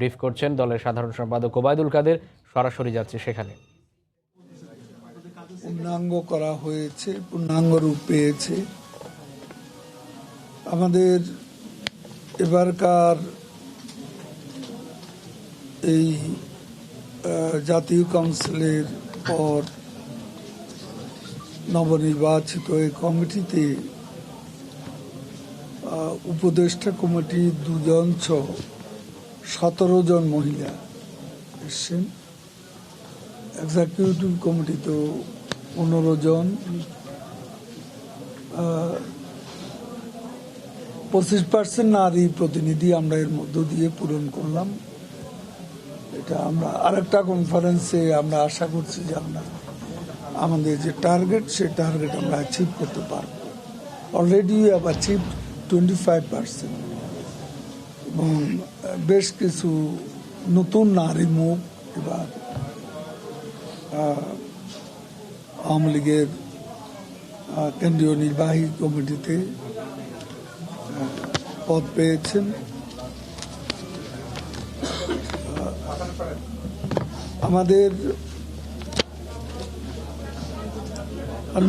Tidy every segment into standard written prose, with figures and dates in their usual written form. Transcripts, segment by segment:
Brief করছেন দলের সাধারণ সম্পাদক ওবায়দুল কাদের। সরাসরি যাচ্ছে সেখানে। পূর্ণাঙ্গ করা হয়েছে, পূর্ণাঙ্গ রূপ পেয়েছে। আমাদের এবারকার এই জাতীয় কাউন্সিলের পর নবনির্বাচিত এই কমিটিতে উপদেষ্টা কমিটির 2 জন 17 জন মহিলা এসছেন। এক্সিকিউটিভ কমিটি তো 15 জন, 25% নারী প্রতিনিধি আমরা এর মধ্য দিয়ে পূরণ করলাম। এটা আমরা আরেকটা কনফারেন্সে আমরা আশা করছি যে আমরা আমাদের যে টার্গেট সেই টার্গেট আমরা অ্যাচিভ করতে পারব। অলরেডি উই হ্যাভ অ্যাচিভ 25%, এবং বেশ কিছু নতুন নারী মুখ এবার আওয়ামী লীগের কেন্দ্রীয় নির্বাহী কমিটিতে পদ পেয়েছেন। আমাদের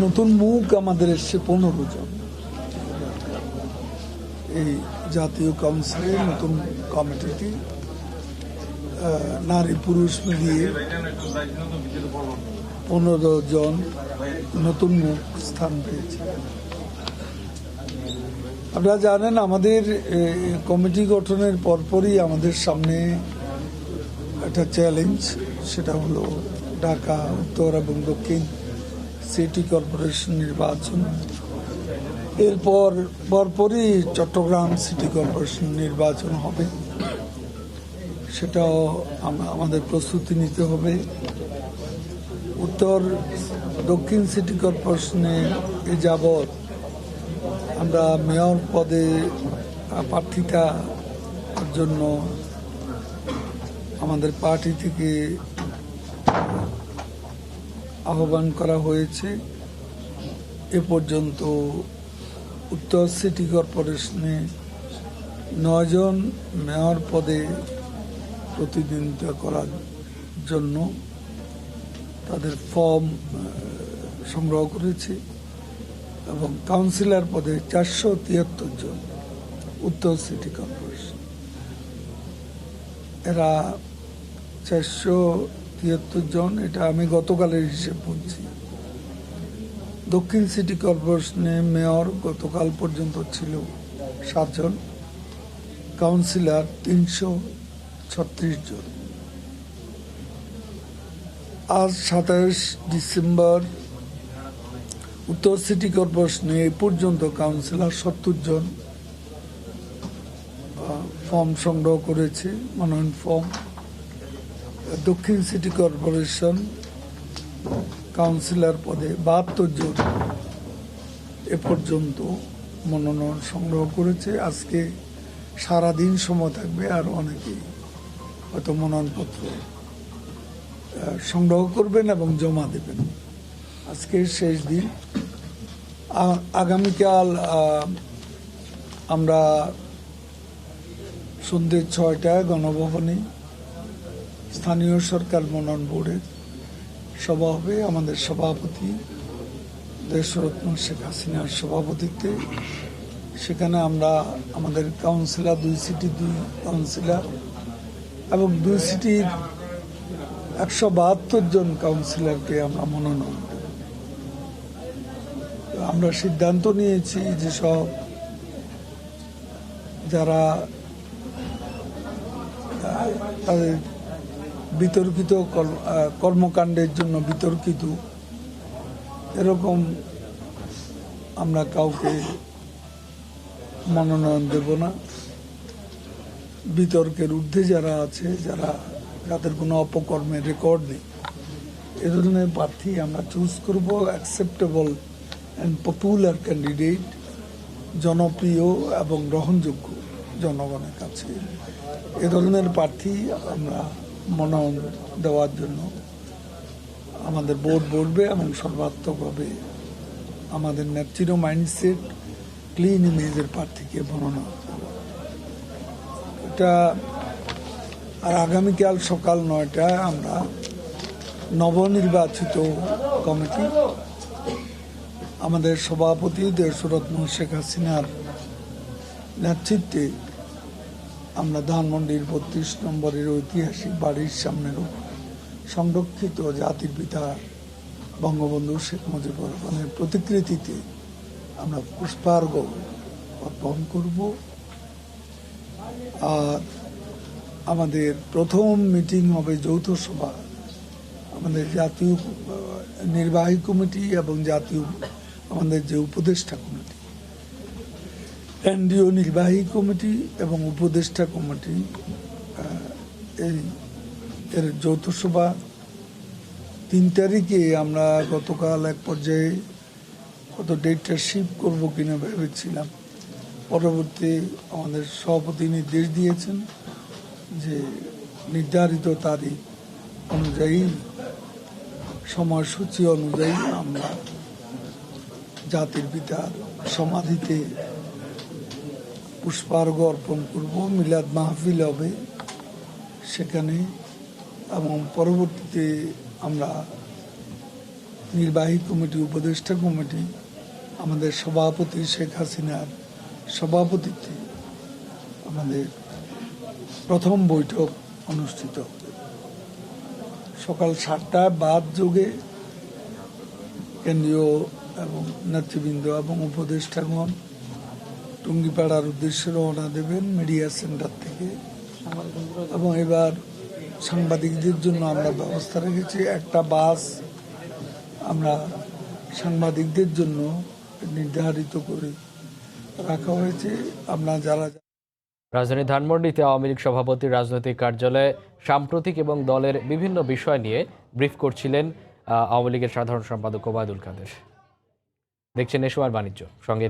নতুন মুখ আমাদের এসছে 15 জন এই জাতীয় কাউন্সিলের নতুন কমিটিতে, নারী পুরুষ মিলিয়ে 15 জন নতুন মুখ স্থান পেয়েছে। আপনারা জানেন আমাদের কমিটি গঠনের পরপরই আমাদের সামনে একটা চ্যালেঞ্জ, সেটা হলো ঢাকা উত্তর এবং দক্ষিণ সিটি কর্পোরেশন নির্বাচন। এরপর পরপরই চট্টগ্রাম সিটি কর্পোরেশন নির্বাচন হবে, সেটাও আমাদের প্রস্তুতি নিতে হবে। উত্তর দক্ষিণ সিটি কর্পোরেশনে এ যাবৎ আমরা মেয়র পদে প্রার্থিতার জন্য আমাদের পার্টি থেকে আহ্বান করা হয়েছে। এ পর্যন্ত উত্তর সিটি কর্পোরেশনে 9 জন মেয়র পদে প্রতিদ্বন্দ্বিতা করার জন্য তাদের ফর্ম সংগ্রহ করেছে, এবং কাউন্সিলর পদে 473 জন উত্তর সিটি কর্পোরেশন। এরা 473 জন, এটা আমি গতকালের হিসেব বলছি। দক্ষিণ সিটি কর্পোরেশনে মেয়র গতকাল পর্যন্ত ছিল 7 জন, কাউন্সিলর 336 জন। আজ 27 ডিসেম্বর উত্তর সিটি কর্পোরেশনে এই পর্যন্ত কাউন্সিলর 70 জন ফর্ম সংগ্রহ করেছে, মনোনয়ন ফর্ম। দক্ষিণ সিটি কর্পোরেশন কাউন্সিলর পদে 72 জন এ পর্যন্ত মনোনয়ন সংগ্রহ করেছে। আজকে সারাদিন সময় থাকবে, আর অনেকেই হয়তো মনোনয়নপত্র সংগ্রহ করবেন এবং জমা দেবেন। আজকে শেষ দিন। আগামীকাল আমরা সন্ধ্যে 6টায় গণভবনে স্থানীয় সরকার মনোনয়ন বোর্ডের সভা হবে। আমাদের সভাপতি দেশরত্ন শেখ হাসিনার সভাপতিত্বে সেখানে আমরা আমাদের কাউন্সিলর 2 সিটির 2 কাউন্সিলর এবং 2 সিটির 172 জন কাউন্সিলরকে আমরা মনোনয়ন দেব। আমরা সিদ্ধান্ত নিয়েছি যে সব যারা তাদের বিতর্কিত কর্মকাণ্ডের জন্য বিতর্কিত, এরকম আমরা কাউকে মনোনয়ন দেব না। বিতর্কের ঊর্ধ্বে যারা আছে, যাদের কোনো অপকর্মের রেকর্ড নেই, এ ধরনের প্রার্থী আমরা চুজ করব। অ্যাকসেপ্টেবল অ্যান্ড পপুলার ক্যান্ডিডেট, জনপ্রিয় এবং গ্রহণযোগ্য জনগণের কাছে, এ ধরনের প্রার্থী আমরা মনোনয়ন দেওয়ার জন্য আমাদের বোর্ড বলবে, এবং সর্বাত্মকভাবে আমাদের ন্যাচির মাইন্ডসেট ক্লিন ইমেজের প্রার্থীকে মনোনয়ন দেওয়া। এটা আর আগামীকাল সকাল 9টায় আমরা নবনির্বাচিত কমিটি আমাদের সভাপতি দেশরত্ন শেখ হাসিনার নেতৃত্বে আমরা ধানমন্ডির 32 নম্বরের ঐতিহাসিক বাড়ির সামনের সংরক্ষিত জাতির পিতা বঙ্গবন্ধু শেখ মুজিবুর রহমানের প্রতিকৃতিতে আমরা পুষ্পার্ঘ্য অর্পণ করব। আর আমাদের প্রথম মিটিং হবে যৌথ সভা, আমাদের জাতীয় নির্বাহী কমিটি এবং জাতীয় আমাদের যে উপদেষ্টা কমিটি, কেন্দ্রীয় নির্বাহী কমিটি এবং উপদেষ্টা কমিটি, এর যৌথ সভা 3 তারিখে আমরা গতকাল এক পর্যায়ে কত ডেটটা শিফট করবো কিনা ভেবেছিলাম। পরবর্তী আমাদের সভাপতি নির্দেশ দিয়েছেন যে নির্ধারিত তারিখ অনুযায়ী, সময়সূচি অনুযায়ী আমরা জাতির পিতার সমাধিতে পুষ্পার্ঘ্য অর্পণ করব। মিলাদ মাহফিল হবে সেখানে, এবং পরবর্তীতে আমরা নির্বাহী কমিটি, উপদেষ্টা কমিটি, আমাদের সভাপতি শেখ হাসিনার সভাপতিত্বে আমাদের প্রথম বৈঠক অনুষ্ঠিত হবে সকাল 7টায়। বাদ যোগে কেন্দ্রীয় এবং নেতৃবৃন্দ এবং উপদেষ্টাগণ টুঙ্গিপাড়ার উদ্দেশ্যে রওনা দেবেন মিডিয়া সেন্টার থেকে। এবং এবার সাংবাদিকদের জন্য আমরা ব্যবস্থা রেখেছি, একটা বাস আমরা সাংবাদিকদের জন্য নির্ধারিত করে রাখা হয়েছে। আমরা যারা রাজধানী ধানমন্ডিতে আওয়ামী লীগ সভাপতির রাজনৈতিক কার্যালয়ে সাম্প্রতিক এবং দলের বিভিন্ন বিষয় নিয়ে ব্রিফ করছিলেন আওয়ামী লীগের সাধারণ সম্পাদক ওবায়দুল কাদের। দেখছেন এ সময়ের বাণিজ্য সঙ্গে।